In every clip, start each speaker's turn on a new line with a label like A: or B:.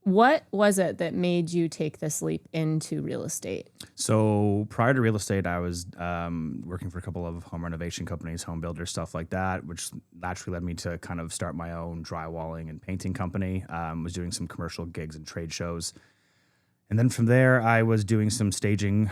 A: What was it that made you take this leap into real estate?
B: So prior to real estate, I was working for a couple of home renovation companies, home builders, stuff like that, which naturally led me to kind of start my own drywalling and painting company. Was doing some commercial gigs and trade shows. And then from there, I was doing some staging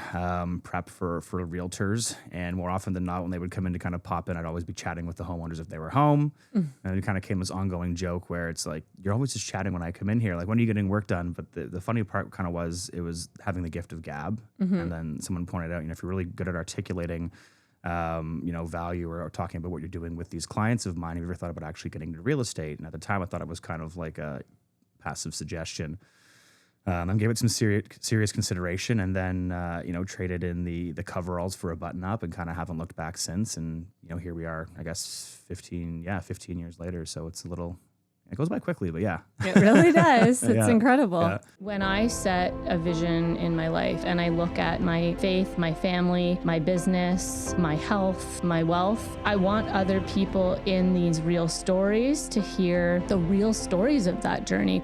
B: prep for realtors. And more often than not, when they would come in to kind of pop in, I'd always be chatting with the homeowners if they were home. And it kind of came this ongoing joke where it's like, you're always just chatting when I come in here. Like, when are you getting work done? But the funny part kind of was, it was having the gift of gab. And then someone pointed out, if you're really good at articulating, value or talking about what you're doing with these clients of mine, have you ever thought about actually getting into real estate? And at the time, I thought it was kind of like a passive suggestion. I gave it some serious consideration, and then traded in the coveralls for a button up, and kind of haven't looked back since. And here we are, I guess 15 years later. So it goes by quickly, but yeah.
A: It really does. It's
B: Yeah.
A: incredible.
B: Yeah.
A: When I set a vision in my life and I look at my faith, my family, my business, my health, my wealth, I want other people in these real stories to hear the real stories of that journey.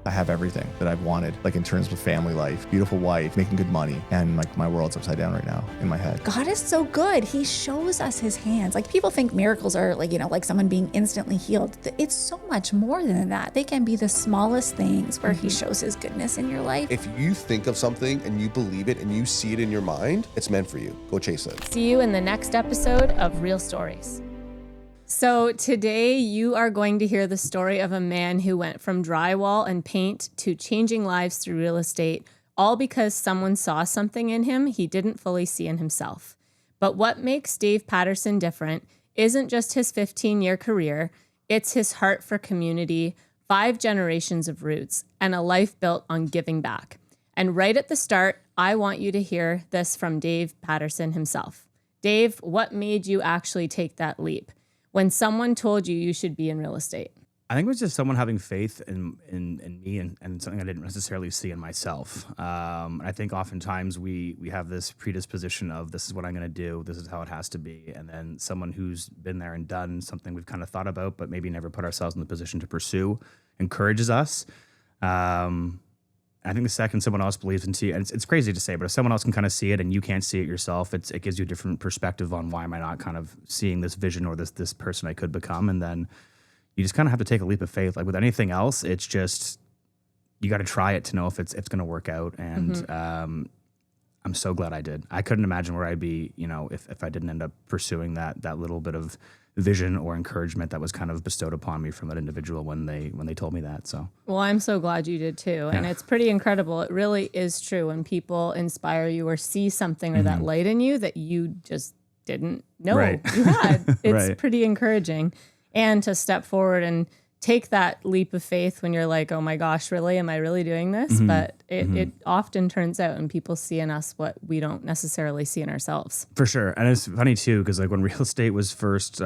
C: I have everything that I've wanted, like in terms of family life, beautiful wife, making good money, and like my world's upside down right now in my head.
D: God is so good. He shows us his hands. Like, people think miracles are like someone being instantly healed. It's so much more than that. They can be the smallest things where he shows his goodness in your life.
E: If you think of something and you believe it and you see it in your mind, it's meant for you. Go chase it.
A: See you in the next episode of Real Stories. So today you are going to hear the story of a man who went from drywall and paint to changing lives through real estate, all because someone saw something in him he didn't fully see in himself. But what makes Dave Patterson different isn't just his 15-year career, it's his heart for community, 5 generations of roots, and a life built on giving back. And right at the start, I want you to hear this from Dave Patterson himself. Dave, what made you actually take that leap when someone told you should be in real estate?
B: I think it was just someone having faith in me and something I didn't necessarily see in myself. I think oftentimes we have this predisposition of, this is what I'm going to do, this is how it has to be. And then someone who's been there and done something we've kind of thought about, but maybe never put ourselves in the position to pursue, encourages us. I think the second someone else believes into you, and it's crazy to say, but if someone else can kind of see it and you can't see it yourself, it gives you a different perspective on why am I not kind of seeing this vision or this person I could become. And then you just kind of have to take a leap of faith. Like with anything else, it's just, you got to try it to know if it's going to work out. And I'm so glad I did. I couldn't imagine where I'd be, if I didn't end up pursuing that little bit of vision or encouragement that was kind of bestowed upon me from that individual when they told me that. So,
A: well, I'm so glad you did too. And it's pretty incredible. It really is true when people inspire you or see something or that light in you that you just didn't know you had. It's pretty encouraging. And to step forward and take that leap of faith when you're like, oh my gosh, really? Am I really doing this? But it often turns out, and people see in us what we don't necessarily see in ourselves.
B: For sure. And it's funny too, because like when real estate was first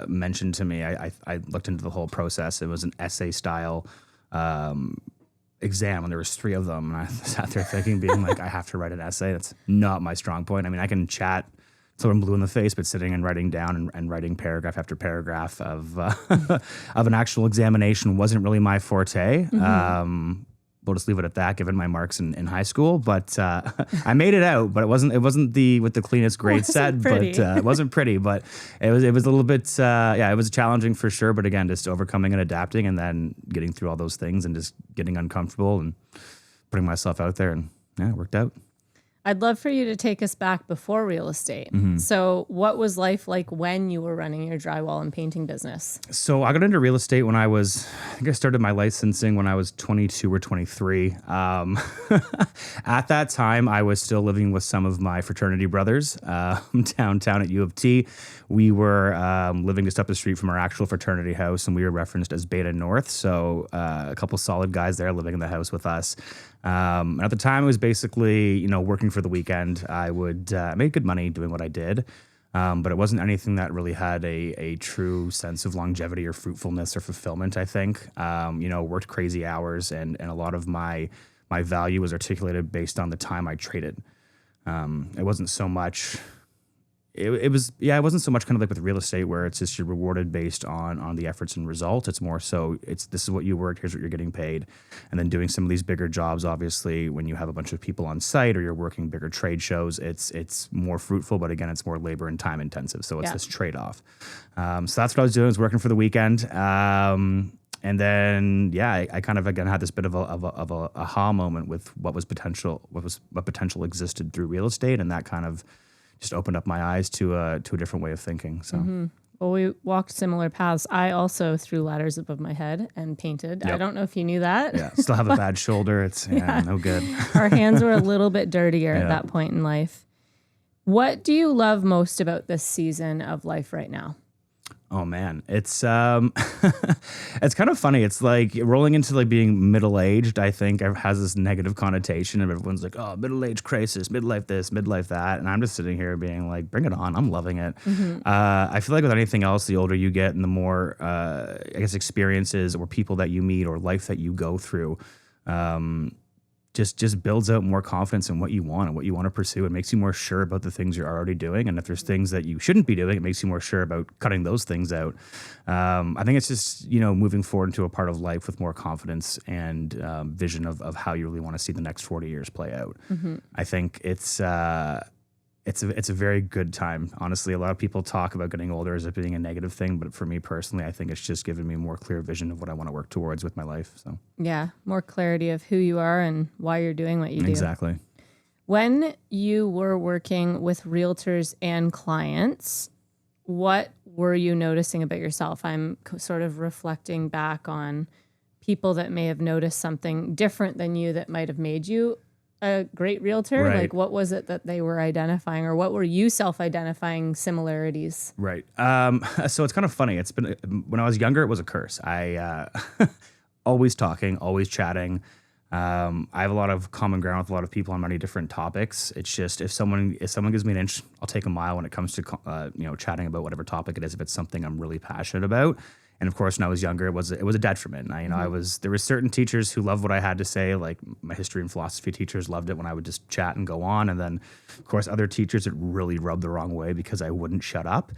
B: mentioned to me, I looked into the whole process. It was an essay style exam, and there was 3 of them. And I sat there thinking, being like, I have to write an essay. That's not my strong point. I mean, I can chat till I'm blue in the face, but sitting and writing down and writing paragraph after paragraph of of an actual examination wasn't really my forte. We'll just leave it at that, given my marks in high school. But I made it out. But it wasn't with the cleanest grade set.
A: Pretty.
B: But it wasn't pretty. But it was a little bit. It was challenging for sure. But again, just overcoming and adapting, and then getting through all those things, and just getting uncomfortable and putting myself out there, and it worked out.
A: I'd love for you to take us back before real estate. So what was life like when you were running your drywall and painting business?
B: So I got into real estate when I started my licensing when I was 22 or 23. At that time, I was still living with some of my fraternity brothers downtown at U of T. We were living just up the street from our actual fraternity house, and we were referenced as Beta North. So a couple solid guys there living in the house with us. At the time, it was basically, working for the weekend. I would make good money doing what I did, but it wasn't anything that really had a true sense of longevity or fruitfulness or fulfillment, I think. Worked crazy hours, and a lot of my value was articulated based on the time I traded. It wasn't so much it was, yeah, it wasn't so much kind of like with real estate where it's just you're rewarded based on the efforts and results. It's more so this is what you worked, here's what you're getting paid. And then doing some of these bigger jobs, obviously, when you have a bunch of people on site or you're working bigger trade shows, it's more fruitful, but again, it's more labor and time intensive. So it's this trade-off. So that's what I was doing, was working for the weekend. And then, yeah, I kind of again had this bit of a aha moment with what potential existed through real estate, and that kind of just opened up my eyes to a different way of thinking. So,
A: Well, we walked similar paths. I also threw ladders above my head and painted.
B: Yep.
A: I don't know if you knew that.
B: yeah, still have a bad shoulder. It's no good.
A: Our hands were a little bit dirtier at that point in life. What do you love most about this season of life right now?
B: Oh man, it's it's kind of funny. It's like rolling into like being middle-aged, I think has this negative connotation, and everyone's like, oh, middle-age crisis, midlife this, midlife that. And I'm just sitting here being like, bring it on. I'm loving it. I feel like with anything else, the older you get and the more, I guess, experiences or people that you meet or life that you go through, just builds out more confidence in what you want and what you want to pursue. It makes you more sure about the things you're already doing. And if there's things that you shouldn't be doing, it makes you more sure about cutting those things out. I think it's just, moving forward into a part of life with more confidence and vision of how you really want to see the next 40 years play out. I think it's a very good time. Honestly, a lot of people talk about getting older as it being a negative thing, but for me personally, I think it's just given me more clear vision of what I want to work towards with my life. So
A: Yeah, more clarity of who you are and why you're doing what you do.
B: exactly.
A: When you were working with realtors and clients, what were you noticing about yourself? I'm sort of reflecting back on people that may have noticed something different than you that might have made you a great realtor.
B: Right.
A: Like, what was it that they were identifying, or what were you self-identifying similarities?
B: Right. So it's kind of funny. It's been, when I was younger, it was a curse. I always talking, always chatting. I have a lot of common ground with a lot of people on many different topics. It's just if someone gives me an inch, I'll take a mile when it comes to chatting about whatever topic it is. If it's something I'm really passionate about. And of course, when I was younger, it was a detriment. There were certain teachers who loved what I had to say, like my history and philosophy teachers loved it when I would just chat and go on. And then, of course, other teachers, it really rubbed the wrong way because I wouldn't shut up.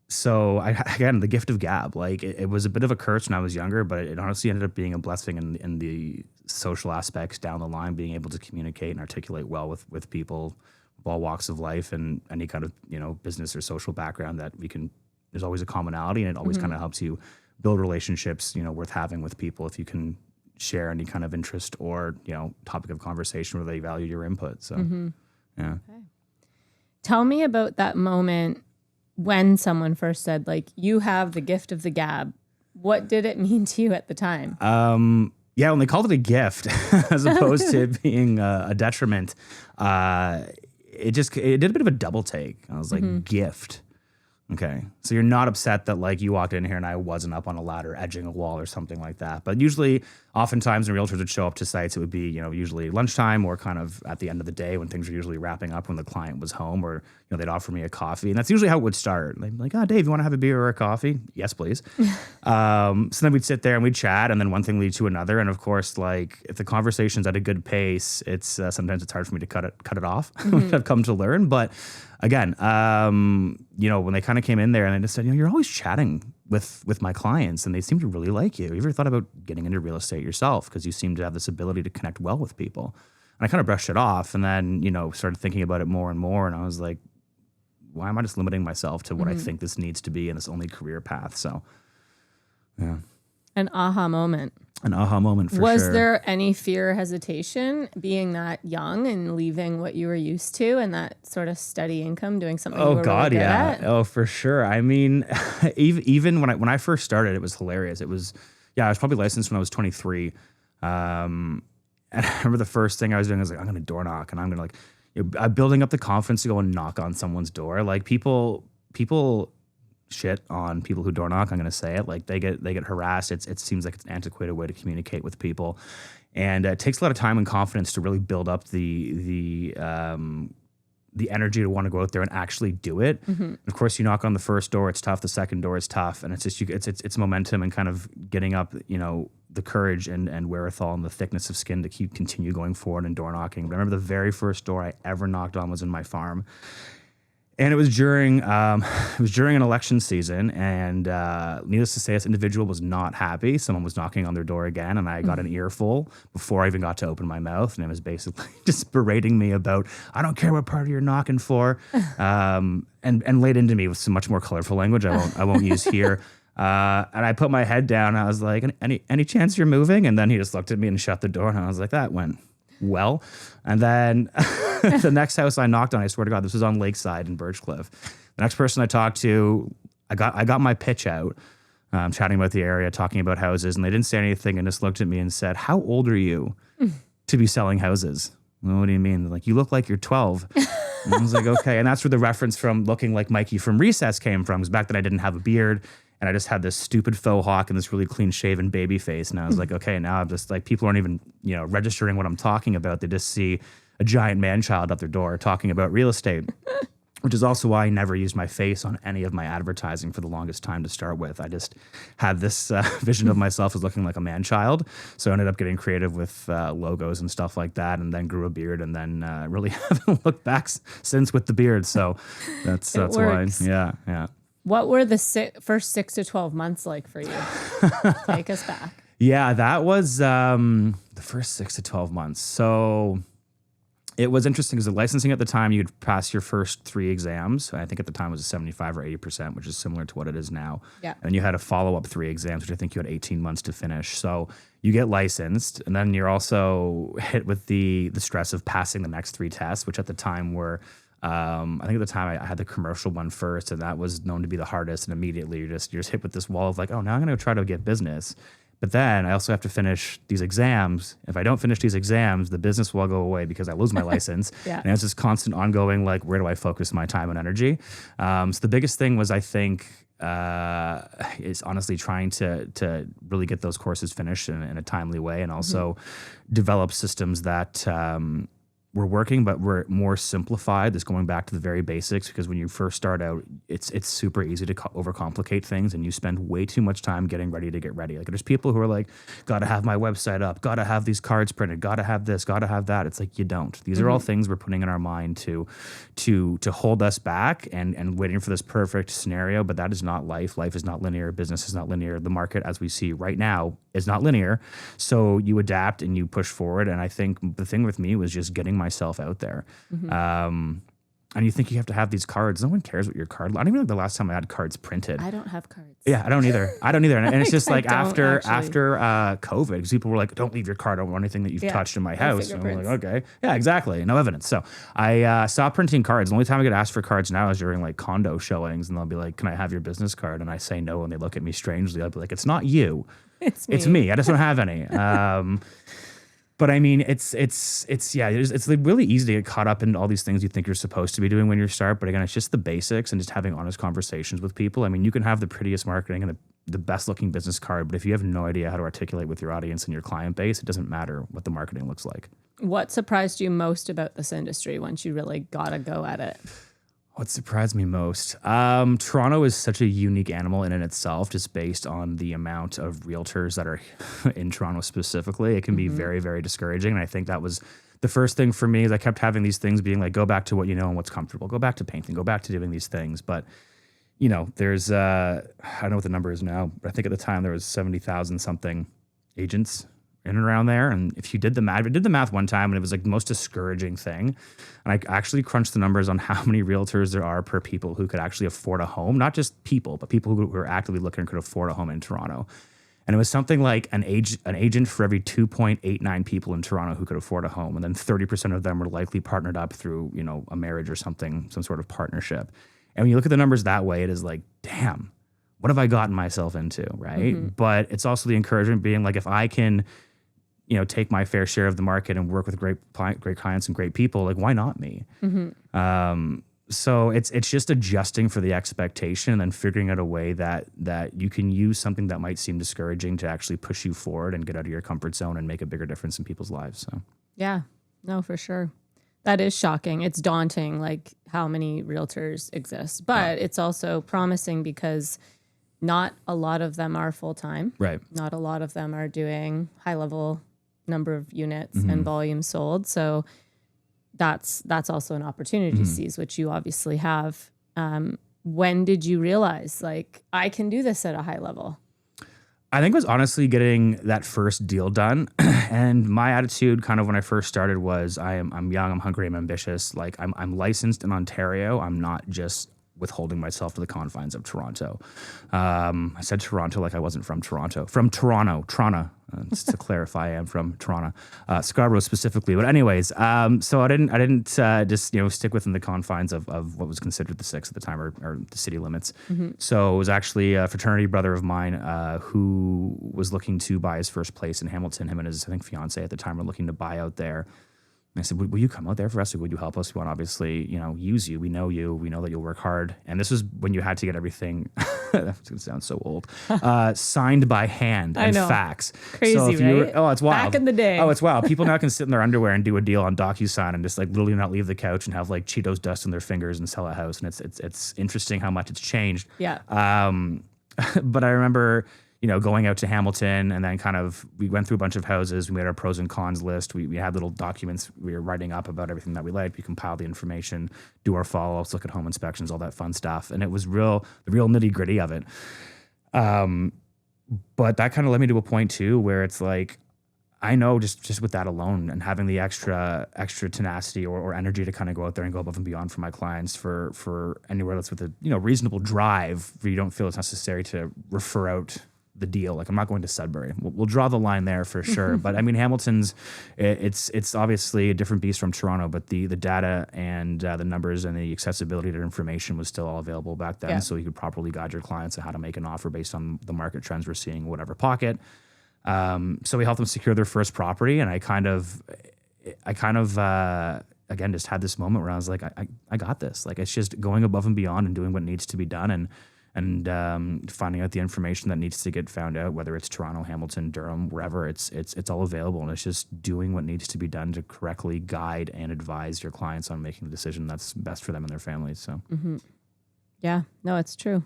B: So again, the gift of gab, like it was a bit of a curse when I was younger, but it honestly ended up being a blessing in the social aspects down the line, being able to communicate and articulate well with people of all walks of life and any kind of, business or social background that there's always a commonality, and it always kind of helps you build relationships, worth having with people if you can share any kind of interest or, topic of conversation where they value your input. So, yeah.
A: Okay. Tell me about that moment when someone first said, like, you have the gift of the gab. What did it mean to you at the time?
B: Yeah, when they called it a gift as opposed to it being a detriment, it did a bit of a double take. I was like, gift. Okay, so you're not upset that like you walked in here and I wasn't up on a ladder edging a wall or something like that. But usually, oftentimes when realtors would show up to sites, it would be, usually lunchtime or kind of at the end of the day when things were usually wrapping up when the client was home, or, they'd offer me a coffee. And that's usually how it would start. They'd be like, oh, Dave, you want to have a beer or a coffee? Yes, please. So then we'd sit there and we'd chat, and then one thing leads to another. And of course, like if the conversation's at a good pace, it's sometimes it's hard for me to cut it off, which I've come to learn. But again, when they kind of came in there and they just said, you're always chatting with my clients and they seem to really like you. Have you ever thought about getting into real estate yourself? Because you seem to have this ability to connect well with people. And I kind of brushed it off and then, started thinking about it more and more. And I was like, why am I just limiting myself to what I think this needs to be in this only career path? So, yeah.
A: An aha moment.
B: An aha moment for sure.
A: Was there any fear or hesitation being that young and leaving what you were used to and that sort of steady income, doing something you were really good at?
B: Oh, for sure. I mean, even when I first started, it was hilarious. I was probably licensed when I was 23. And I remember the first thing I was doing was like, I'm going to door knock and I'm going to I'm building up the confidence to go and knock on someone's door. Like people shit on people who door knock. I'm going to say it. Like they get harassed. It seems like it's an antiquated way to communicate with people, and it takes a lot of time and confidence to really build up the energy to want to go out there and actually do it. Of course, you knock on the first door, it's tough. The second door is tough, and it's just it's momentum and kind of getting up, the courage and wherewithal and the thickness of skin to continue going forward and door knocking. But I remember the very first door I ever knocked on was in my farm. And it was during an election season, and needless to say, this individual was not happy. Someone was knocking on their door again, and I got an earful before I even got to open my mouth, and it was basically just berating me about, I don't care what party you're knocking for, and laid into me with some much more colorful language I won't use here. And I put my head down. And I was like, any chance you're moving? And then he just looked at me and shut the door, and I was like, that went well. And then the next house I knocked on, I swear to God, this was on Lakeside in Birchcliff. The next person I talked to, I got my pitch out, chatting about the area, talking about houses, and they didn't say anything and just looked at me and said, how old are you to be selling houses? Well, what do you mean? They're like, you look like you're 12. And I was like, okay. And that's where the reference from looking like Mikey from Recess came from, because back then I didn't have a beard. And I just had this stupid faux hawk and this really clean shaven baby face. And I was like, okay, now I'm just like, people aren't even, registering what I'm talking about. They just see a giant man child at their door talking about real estate, which is also why I never used my face on any of my advertising for the longest time to start with. I just had this vision of myself as looking like a man child. So I ended up getting creative with logos and stuff like that, and then grew a beard, and then really haven't looked back since with the beard. So that's why. Yeah.
A: What were the first 6 to 12 months like for you? Take us back.
B: Yeah, that was the first 6 to 12 months. So it was interesting because the licensing at the time, you'd pass your first 3 exams. I think at the time it was a 75 or 80%, which is similar to what it is now.
A: Yeah.
B: And you had a follow-up 3 exams, which I think you had 18 months to finish. So you get licensed, and then you're also hit with the stress of passing the next 3 tests, which at the time were... I think at the time I had the commercial one first, and that was known to be the hardest. And immediately you're just hit with this wall of like, oh, now I'm going to try to get business. But then I also have to finish these exams. If I don't finish these exams, the business will go away because I lose my license.
A: Yeah.
B: And it's this constant ongoing, like, where do I focus my time and energy? So the biggest thing was, I think, is honestly trying to really get those courses finished in a timely way, and also develop systems that were working, but were more simplified. This going back to the very basics, because when you first start out, it's super easy to overcomplicate things, and you spend way too much time getting ready to get ready. Like, there's people who are like, got to have my website up, got to have these cards printed, got to have this, got to have that. It's like, you don't. These are all things we're putting in our mind to hold us back and waiting for this perfect scenario. But that is not life. Life is not linear. Business is not linear. The market, as we see right now, is not linear. So you adapt and you push forward. And I think the thing with me was just getting myself out there. And you think you have to have these cards. No one cares what your card. I don't even know the last time I had cards printed.
A: I don't have cards.
B: Yeah, I don't either. And it's just like after
A: actually.
B: COVID, because people were like, don't leave your card. I don't want anything that you've touched in my house. And I'm like, okay. Yeah, exactly. No evidence. So I stopped printing cards. The only time I get asked for cards now is during like condo showings, and they'll be like, can I have your business card? And I say no, and they look at me strangely. I'll be like, it's not you. It's me. I just don't have any. But I mean, it's really easy to get caught up in all these things you think you're supposed to be doing when you start. But again, it's just the basics and just having honest conversations with people. I mean, you can have the prettiest marketing and the best looking business card, but if you have no idea how to articulate with your audience and your client base, it doesn't matter what the marketing looks like.
A: What surprised you most about this industry once you really got a go at it?
B: What surprised me most? Toronto is such a unique animal in and itself, just based on the amount of realtors that are in Toronto specifically. It can be very, very discouraging. And I think that was the first thing for me, is I kept having these things being like, go back to what you know and what's comfortable. Go back to painting. Go back to doing these things. But, there's, I don't know what the number is now, but I think at the time there was 70,000 something agents in and around there. And if you did the math, I did the math one time, and it was like the most discouraging thing. And I actually crunched the numbers on how many realtors there are per people who could actually afford a home, not just people, but people who were actively looking and could afford a home in Toronto. And it was something like an agent for every 2.89 people in Toronto who could afford a home. And then 30% of them were likely partnered up through, a marriage or something, some sort of partnership. And when you look at the numbers that way, it is like, damn, what have I gotten myself into, right? But it's also the encouragement being like, if I can take my fair share of the market and work with great clients and great people, like, why not me? So it's just adjusting for the expectation and then figuring out a way that you can use something that might seem discouraging to actually push you forward and get out of your comfort zone and make a bigger difference in people's lives. So
A: Yeah, no, for sure. That is shocking. It's daunting, like how many realtors exist, but it's also promising because not a lot of them are full-time.
B: Right.
A: Not a lot of them are doing high-level number of units and volume sold. So that's also an opportunity to seize, which you obviously have. When did you realize, like, I can do this at a high level?
B: I think it was honestly getting that first deal done. And my attitude kind of when I first started was I'm young, I'm hungry, I'm ambitious. Like I'm licensed in Ontario. I'm not just withholding myself to the confines of Toronto. I said Toronto like I wasn't from Toronto. From Toronto. Just to clarify, I am from Toronto, Scarborough specifically. But anyways, so I didn't just stick within the confines of what was considered the six at the time or the city limits. So it was actually a fraternity brother of mine who was looking to buy his first place in Hamilton. Him and his fiance at the time were looking to buy out there. And I said, will you come out there for us? Or would you help us? We want to obviously, use you. We know you. We know that you'll work hard. And this was when you had to get everything, that's going to sound so old, signed by hand and fax.
A: Crazy,
B: so if
A: right?
B: Oh, it's wild.
A: Back in the day.
B: Oh, it's wild. People now can sit in their underwear and do a deal on DocuSign and just like literally not leave the couch and have like Cheetos dust on their fingers and sell a house. And it's interesting how much it's changed.
A: Yeah.
B: But I remember, going out to Hamilton and then we went through a bunch of houses. We made our pros and cons list. We had little documents we were writing up about everything that we liked. We compiled the information, do our follow-ups, look at home inspections, all that fun stuff. And it was the real nitty gritty of it. But that kind of led me to a point too, where it's like, I know just with that alone and having the extra tenacity or energy to kind of go out there and go above and beyond for my clients for anywhere that's with a, reasonable drive where you don't feel it's necessary to refer out the deal. Like I'm not going to Sudbury. We'll draw the line there for sure. But I mean, Hamilton's it's obviously a different beast from Toronto, but the data and the numbers and the accessibility to information was still all available back then.
A: Yeah.
B: So you could properly guide your clients on how to make an offer based on the market trends we're seeing, whatever pocket. So we helped them secure their first property, and I kind of again just had this moment where I was like, I got this. Like it's just going above and beyond and doing what needs to be done, and finding out the information that needs to get found out, whether it's Toronto, Hamilton, Durham, wherever, it's all available, and it's just doing what needs to be done to correctly guide and advise your clients on making the decision that's best for them and their families. So,
A: Yeah, no, it's true.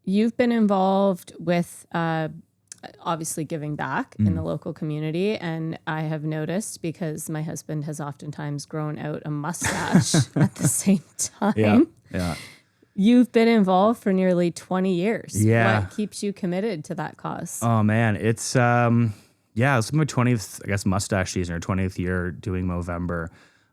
A: You've been involved with obviously giving back in the local community, and I have noticed because my husband has oftentimes grown out a mustache at the same time.
B: Yeah.
A: You've been involved for nearly 20 years.
B: Yeah.
A: What keeps you committed to that cause?
B: Oh man, it's it's my 20th, I guess, mustache season or 20th year doing Movember.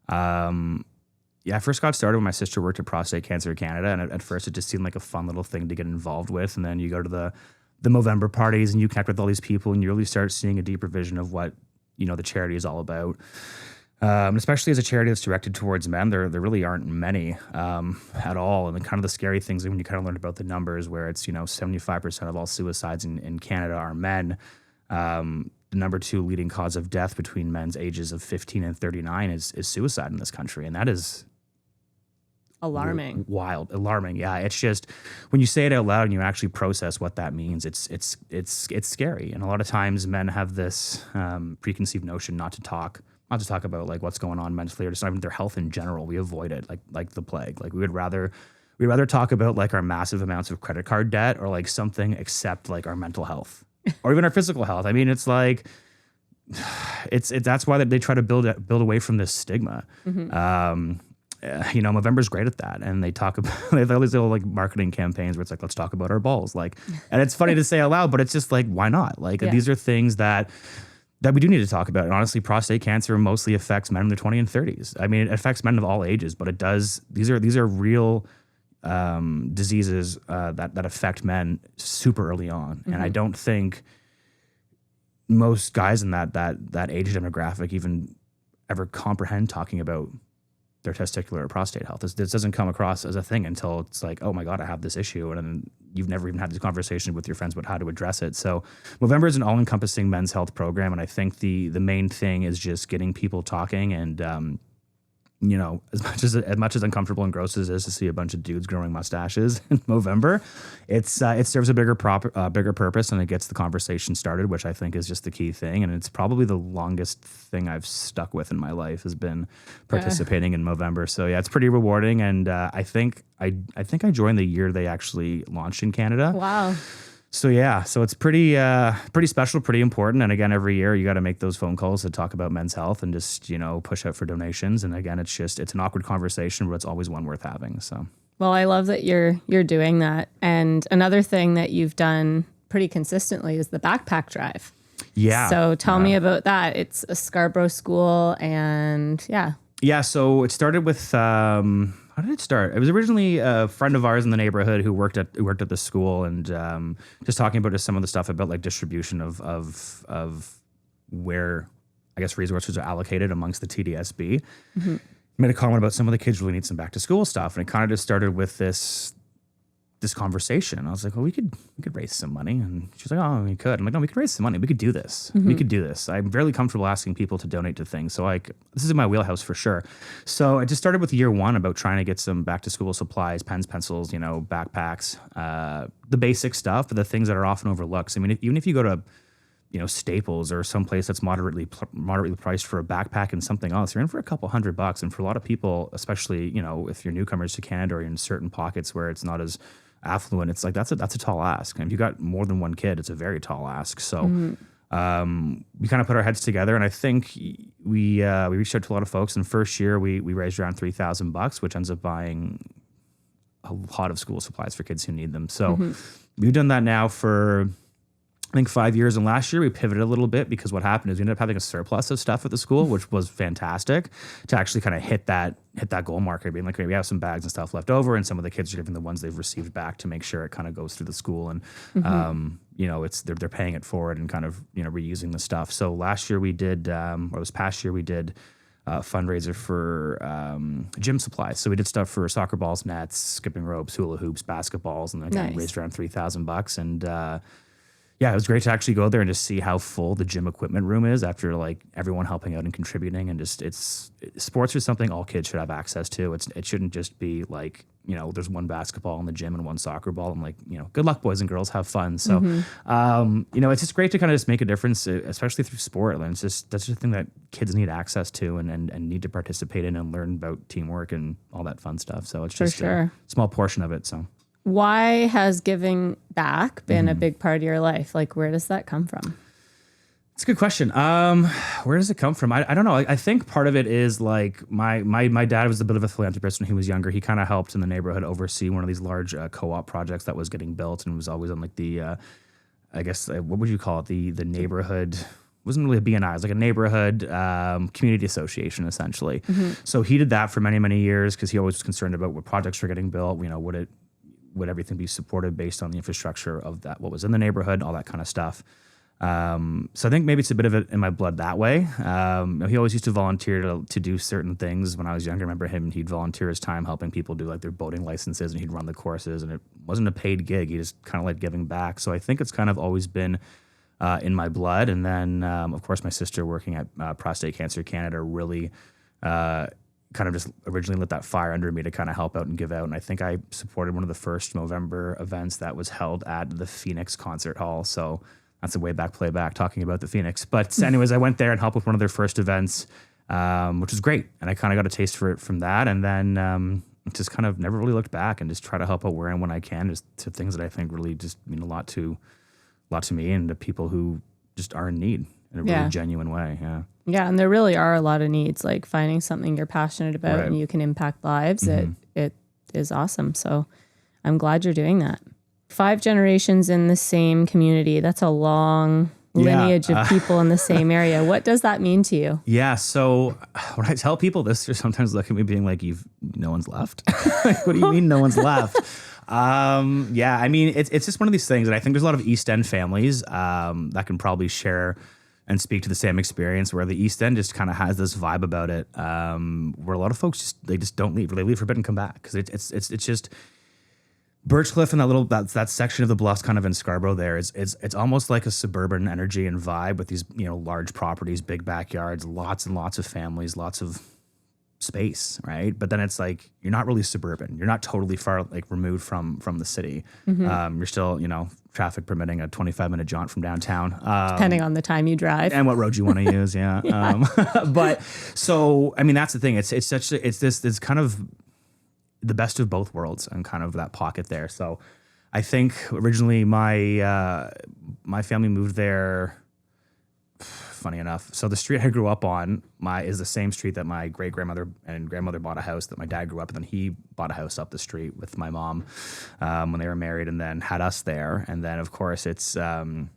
B: I first got started when my sister worked at Prostate Cancer Canada, and at first it just seemed like a fun little thing to get involved with. And then you go to the Movember parties and you connect with all these people, and you really start seeing a deeper vision of what the charity is all about. Especially as a charity that's directed towards men, there really aren't many at all. And kind of the scary things when you kind of learn about the numbers, where it's 75% of all suicides in Canada are men. The number 2 leading cause of death between men's ages of 15 and 39 is suicide in this country, and that is
A: alarming.
B: Wild, alarming. Yeah, it's just when you say it out loud and you actually process what that means, it's scary. And a lot of times men have this preconceived notion not to talk about like what's going on mentally or just not even their health in general. We avoid it like the plague. Like we'd rather talk about like our massive amounts of credit card debt or like something except like our mental health or even our physical health. I mean, it's like that's why they try to build away from this stigma. Movember's great at that, and they talk about they have all these little like marketing campaigns where it's like, let's talk about our balls, like, and it's funny to say out loud, but it's just like, why not? Like these are things that we do need to talk about. And honestly, prostate cancer mostly affects men in their 20s and 30s. I mean, it affects men of all ages, but it does. These are real diseases that affect men super early on, and I don't think most guys in that age demographic even ever comprehend talking about their testicular or prostate health. This doesn't come across as a thing until it's like, oh my God, I have this issue. And then you've never even had this conversation with your friends about how to address it. So Movember is an all-encompassing men's health program. And I think the main thing is just getting people talking and, as much as uncomfortable and gross as it is to see a bunch of dudes growing mustaches in Movember, it serves a bigger purpose, and it gets the conversation started, which I think is just the key thing. And it's probably the longest thing I've stuck with in my life has been participating in Movember. So yeah, it's pretty rewarding. And I think I joined the year they actually launched in Canada.
A: Wow.
B: So yeah, so it's pretty special, pretty important. And again, every year you got to make those phone calls to talk about men's health and just, push out for donations. And again, it's an awkward conversation, but it's always one worth having. So.
A: Well, I love that you're doing that. And another thing that you've done pretty consistently is the backpack drive.
B: Yeah.
A: So tell me about that. It's a Scarborough school and yeah.
B: Yeah, so it started with how did it start? It was originally a friend of ours in the neighborhood who worked at the school, and just talking about just some of the stuff about like distribution of where I guess resources are allocated amongst the TDSB. Mm-hmm. Made a comment about some of the kids really need some back to school stuff, and it kind of just started with this conversation. I was like, well, we could raise some money. And she's like, oh, we could. I'm like, no, we could raise some money. We could do this. Mm-hmm. We could do this. I'm fairly comfortable asking people to donate to things. So this is in my wheelhouse for sure. So I just started with year one about trying to get some back to school supplies, pens, pencils, backpacks, the basic stuff, but the things that are often overlooked. So, I mean, even if you go to, Staples or someplace that's moderately priced for a backpack and something else, you're in for a couple $100. And for a lot of people, especially, if you're newcomers to Canada or in certain pockets where it's not as affluent, it's like that's a tall ask. And if you got more than one kid, it's a very tall ask. So we kind of put our heads together, and I think we reached out to a lot of folks. And first year we raised around $3,000, which ends up buying a lot of school supplies for kids who need them. So we've done that now for I think 5 years, and last year we pivoted a little bit because what happened is we ended up having a surplus of stuff at the school, which was fantastic to actually kind of hit that goal marker, being like, okay, we have some bags and stuff left over, and some of the kids are giving the ones they've received back to make sure it kind of goes through the school, and they're paying it forward and kind of reusing the stuff. So last year we did, or this past year we did a fundraiser for gym supplies. So we did stuff for soccer balls, nets, skipping ropes, hula hoops, basketballs, and again raised around $3,000, and yeah, it was great to actually go there and just see how full the gym equipment room is after like everyone helping out and contributing. And just sports are something all kids should have access to. It shouldn't just be like, there's one basketball in the gym and one soccer ball. I'm like, good luck, boys and girls, have fun. So, it's just great to kind of just make a difference, especially through sport. And that's just a thing that kids need access to and need to participate in and learn about teamwork and all that fun stuff. So it's just a small portion of it. So.
A: Why has giving back been a big part of your life? Like, where does that come from?
B: It's a good question. Where does it come from? I don't know. I think part of it is like my dad was a bit of a philanthropist when he was younger. He kind of helped in the neighborhood oversee one of these large co-op projects that was getting built, and was always on like the, I guess, what would you call it? The neighborhood. Wasn't really a BNI. It was like a neighborhood community association, essentially. Mm-hmm. So he did that for many, many years because he always was concerned about what projects were getting built. Would everything be supported based on the infrastructure of that, what was in the neighborhood, all that kind of stuff. So I think maybe it's a bit of it in my blood that way. He always used to volunteer to do certain things when I was younger. I remember he'd volunteer his time helping people do like their boating licenses, and he'd run the courses, and it wasn't a paid gig. He just kind of liked giving back. So I think it's kind of always been in my blood. And then, of course, my sister working at Prostate Cancer Canada really kind of just originally lit that fire under me to kind of help out and give out. And I think I supported one of the first Movember events that was held at the Phoenix Concert Hall. So that's a way back playback talking about the Phoenix. But anyways, I went there and helped with one of their first events, which was great. And I kind of got a taste for it from that. And then just kind of never really looked back and just try to help out where and when I can, just to things that I think really just mean a lot to me and to people who just are in need in a really genuine way. Yeah.
A: Yeah, and there really are a lot of needs, like finding something you're passionate about and you can impact lives. It is awesome. So I'm glad you're doing that. 5 generations in the same community. That's a long lineage of people in the same area. What does that mean to you?
B: Yeah. So when I tell people this, they sometimes look at me being like, no one's left. Like, what do you mean no one's left? I mean, it's just one of these things. And I think there's a lot of East End families that can probably share and speak to the same experience, where the East End just kind of has this vibe about it, where a lot of folks just don't leave, or they leave for a bit and come back, because it's just Birchcliff and that section of the Bluffs, kind of in Scarborough. There it's almost like a suburban energy and vibe with these large properties, big backyards, lots and lots of families, lots of space, right? But then it's like you're not really suburban. You're not totally far removed from the city. Mm-hmm. You're still traffic permitting a 25-minute jaunt from downtown,
A: depending on the time you drive
B: and what road you want to use. Yeah. But so I mean that's the thing. It's this kind of the best of both worlds and kind of that pocket there. So I think originally my family moved there. Funny enough, so the street I grew up on is the same street that my great grandmother and grandmother bought a house that my dad grew up, and then he bought a house up the street with my mom when they were married, and then had us there. And then of course I'm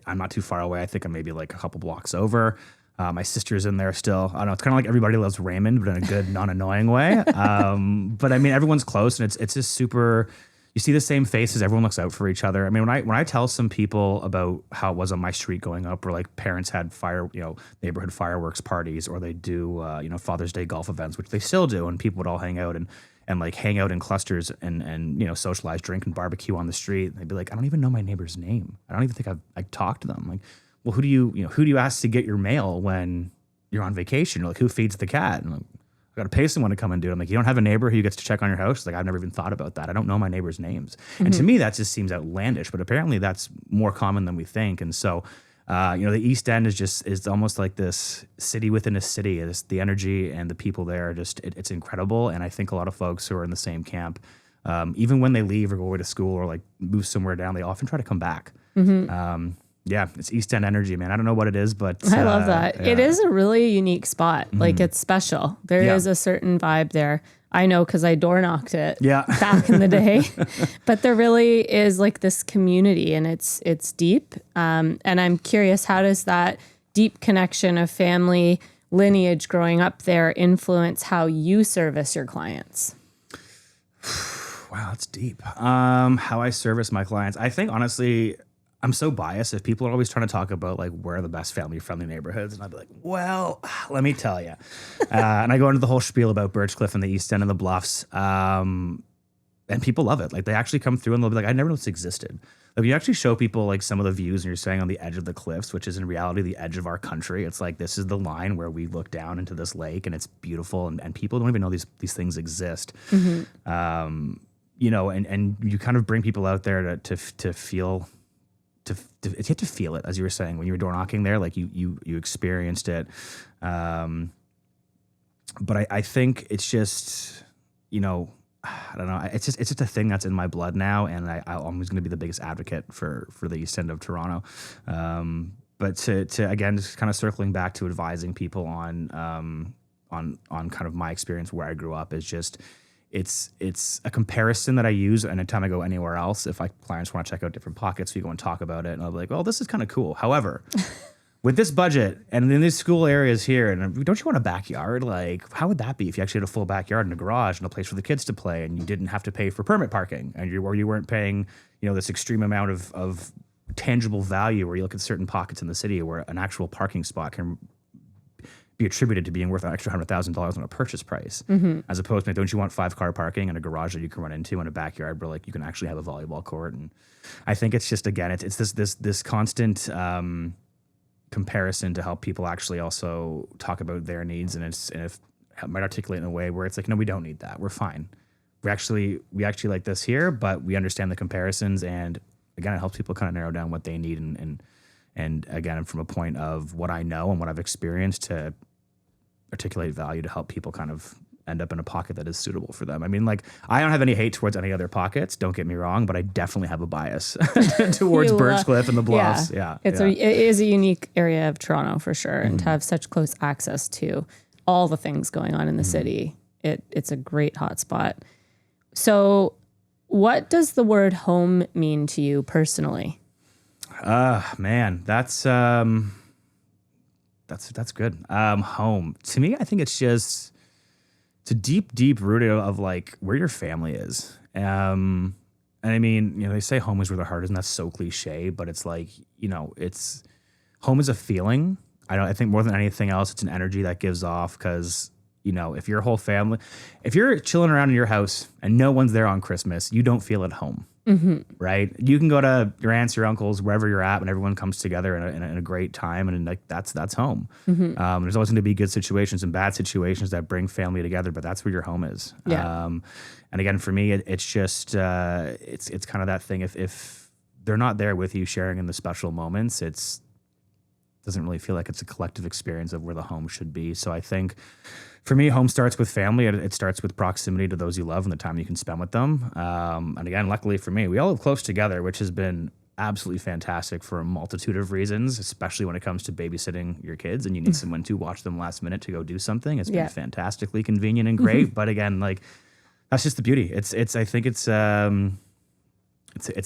B: not too far away. I think I'm maybe like a couple blocks over. My sister's in there still. I don't know. It's kind of like Everybody Loves Raymond, but in a good, non-annoying way. But I mean, everyone's close, and it's just super. You see the same faces. Everyone looks out for each other. I mean, when I tell some people about how it was on my street growing up, where like parents had neighborhood fireworks parties, or they do Father's Day golf events, which they still do, and people would all hang out and like hang out in clusters and socialize, drink, and barbecue on the street. They'd be like, I don't even know my neighbor's name. I don't even think I've talked to them. Like, well, who do you ask to get your mail when you're on vacation? You're like, who feeds the cat? And I'm like, I got to pay someone to come and do it. I'm like, you don't have a neighbor who gets to check on your house? Like, I've never even thought about that. I don't know my neighbor's names. And to me, that just seems outlandish, but apparently that's more common than we think. And so, the East End is almost like this city within a city. It's the energy and the people there are just, it's incredible. And I think a lot of folks who are in the same camp, even when they leave or go away to school or like move somewhere down, they often try to come back. Yeah, it's East End energy, man. I don't know what it is, but
A: I love that.
B: yeah.
A: It is a really unique spot. Like, it's special. There is a certain vibe there. I know because I door knocked it back in the day. But there really is like this community, and it's deep. And I'm curious, how does that deep connection of family lineage growing up there influence how you service your clients?
B: Wow, that's deep. How I service my clients. I think honestly, I'm so biased. If people are always trying to talk about like where are the best family-friendly neighborhoods, and I'd be like, well, let me tell you. And I go into the whole spiel about Birchcliff and the East End and the Bluffs, and people love it. Like, they actually come through and they'll be like, I never knew this existed. Like, you actually show people like some of the views, and you're staying on the edge of the cliffs, which is in reality the edge of our country. It's like, this is the line where we look down into this lake, and it's beautiful, and people don't even know these things exist. And you kind of bring people out there to feel. You have to feel it, as you were saying, when you were door knocking there, like you experienced it. But I think it's just, I don't know. It's just a thing that's in my blood now, and I'm always going to be the biggest advocate for the East End of Toronto. But to again, just kind of circling back to advising people on kind of my experience where I grew up is just. It's a comparison that I use anytime I go anywhere else. If clients want to check out different pockets, we go and talk about it, and I'll be like, "Oh, this is kind of cool." However, with this budget and in these school areas here, and don't you want a backyard? Like, how would that be if you actually had a full backyard and a garage and a place for the kids to play, and you didn't have to pay for permit parking, and you weren't paying, this extreme amount of tangible value, where you look at certain pockets in the city where an actual parking spot can be attributed to being worth an extra $100,000 on a purchase price, as opposed to, don't you want 5-car parking and a garage that you can run into and a backyard where like you can actually have a volleyball court? And I think it's just, again, it's this constant comparison to help people actually also talk about their needs, and if might articulate in a way where it's like, no, we don't need that. We're fine. We actually like this here, but we understand the comparisons, and again, it helps people kind of narrow down what they need and again, from a point of what I know and what I've experienced to articulate value to help people kind of end up in a pocket that is suitable for them. I mean, like, I don't have any hate towards any other pockets, don't get me wrong, but I definitely have a bias towards Birchcliff and the Bluffs. Yeah.
A: It is a unique area of Toronto for sure. And to have such close access to all the things going on in the city, it's a great hotspot. So what does the word home mean to you personally?
B: Man, that's good. Home to me, I think it's a deep root of like where your family is. And I mean, they say home is where the heart is, and that's so cliche, but it's like, it's home is a feeling. I think more than anything else, it's an energy that gives off, because if your whole family, if you're chilling around in your house and no one's there on Christmas, you don't feel at home. Right? You can go to your aunts, your uncles, wherever you're at, and everyone comes together in a great time, and like that's home. There's always going to be good situations and bad situations that bring family together, but that's where your home is.
A: Yeah.
B: And again, for me, it's just it's kind of that thing. If they're not there with you, sharing in the special moments, it's doesn't really feel like it's a collective experience of where the home should be. So I think for me, home starts with family. It starts with proximity to those you love and the time you can spend with them. And again, luckily for me, we all live close together, which has been absolutely fantastic for a multitude of reasons, especially when it comes to babysitting your kids and you need someone to watch them last minute to go do something. It's been fantastically convenient and great. But again, like that's just the beauty. I think it's a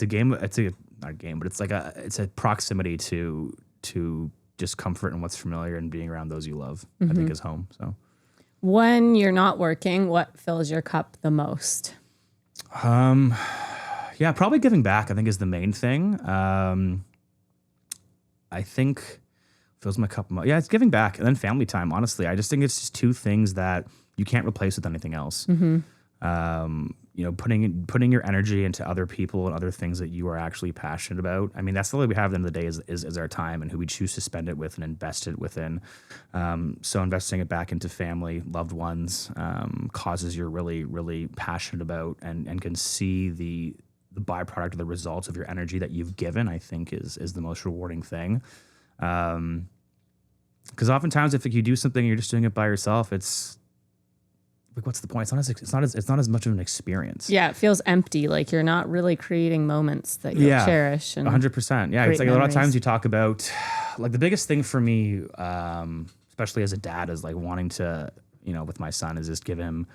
B: game. It's not a game, but it's a proximity to just comfort and what's familiar and being around those you love, I think is home. So
A: When you're not working, what fills your cup the most?
B: yeah, probably giving back, I think, is the main thing. I think fills my cup. Yeah, it's giving back, and then family time. Honestly, I just think it's just two things that you can't replace with anything else. Putting your energy into other people and other things that you are actually passionate about. I mean, that's the way we have at the end of the day is our time and who we choose to spend it with and invest it within. So investing it back into family, loved ones, causes you're really, really passionate about and can see the byproduct of the results of your energy that you've given, I think is the most rewarding thing. Because oftentimes if you do something and you're just doing it by yourself, it's like, what's the point? It's not as much of an experience.
A: Yeah, it feels empty. Like you're not really creating moments that you'll cherish. And
B: 100%. Yeah, it's like a lot of times you talk about, like the biggest thing for me, especially as a dad, is like wanting to, with my son, is just give him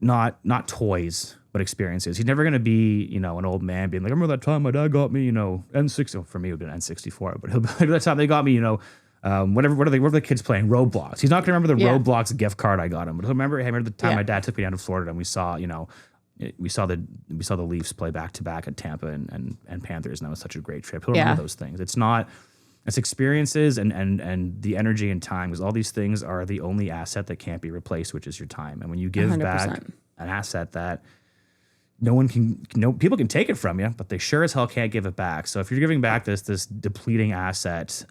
B: not toys, but experiences. He's never going to be, an old man being like, I remember that time my dad got me, N60. For me, it would have been N64, but he'll be like, that time they got me, what are the kids playing? Roblox. He's not going to remember the Roblox gift card I got him, but he'll remember the time my dad took me down to Florida and we saw the Leafs play back to back at Tampa and Panthers, and that was such a great trip. He'll remember those things. It's experiences and the energy and time, because all these things are the only asset that can't be replaced, which is your time. And when you give 100%. Back an asset that people can take it from you, but they sure as hell can't give it back. So if you're giving back this depleting asset,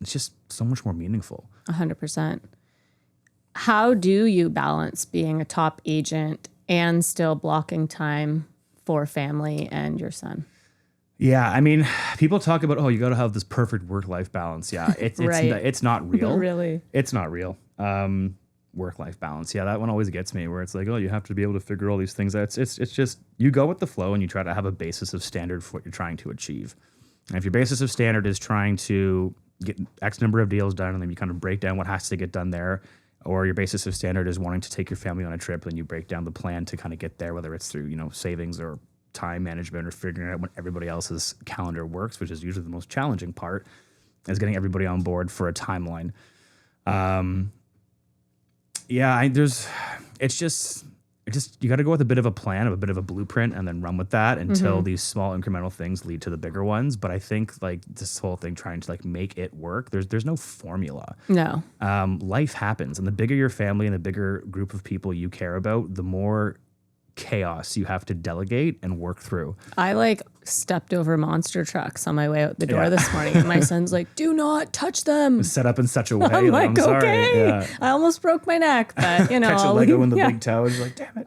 B: it's just so much more meaningful.
A: 100%. How do you balance being a top agent and still blocking time for family and your son?
B: Yeah, I mean, people talk about, you got to have this perfect work-life balance. Yeah, it's not real.
A: Really?
B: It's not real. Work-life balance. Yeah, that one always gets me, where it's like, you have to be able to figure all these things out. It's just, you go with the flow and you try to have a basis of standard for what you're trying to achieve. And if your basis of standard is trying to get X number of deals done, and then you kind of break down what has to get done there, or your basis of standard is wanting to take your family on a trip, and you break down the plan to kind of get there, whether it's through, savings or time management or figuring out when everybody else's calendar works, which is usually the most challenging part, is getting everybody on board for a timeline. It's just you got to go with a bit of a plan, a bit of a blueprint, and then run with that until these small incremental things lead to the bigger ones. But I think like this whole thing, trying to like make it work, there's no formula.
A: No.
B: Life happens, and the bigger your family and the bigger group of people you care about, the more chaos you have to delegate and work through.
A: I stepped over monster trucks on my way out the door this morning, and my son's like, do not touch them.
B: Set up in such a way.
A: I'm like,
B: I'm sorry.
A: Okay.
B: Yeah.
A: I almost broke my neck, but
B: Catch a Lego in the big toe. It's like, damn it.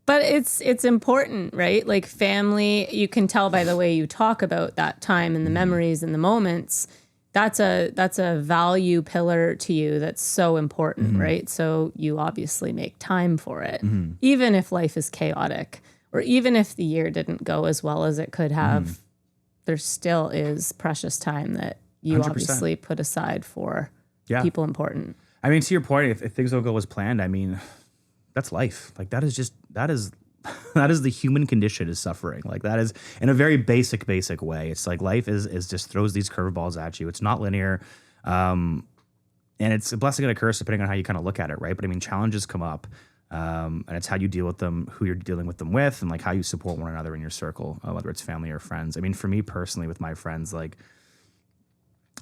A: But it's important, right? Like family, you can tell by the way you talk about that time and the memories and the moments. That's a value pillar to you that's so important, right? So you obviously make time for it, even if life is chaotic, or even if the year didn't go as well as it could have. There still is precious time that you
B: 100%. Obviously
A: put aside for people important.
B: I mean, to your point, if things don't go as planned, I mean, that's life. Like that is the human condition, is suffering. Like that is in a very basic way. It's like life is just throws these curveballs at you. It's not linear. And it's a blessing and a curse depending on how you kind of look at it, right? But I mean, challenges come up. And it's how you deal with them, who you're dealing with them with, and like how you support one another in your circle, whether it's family or friends. I mean, for me personally, with my friends, like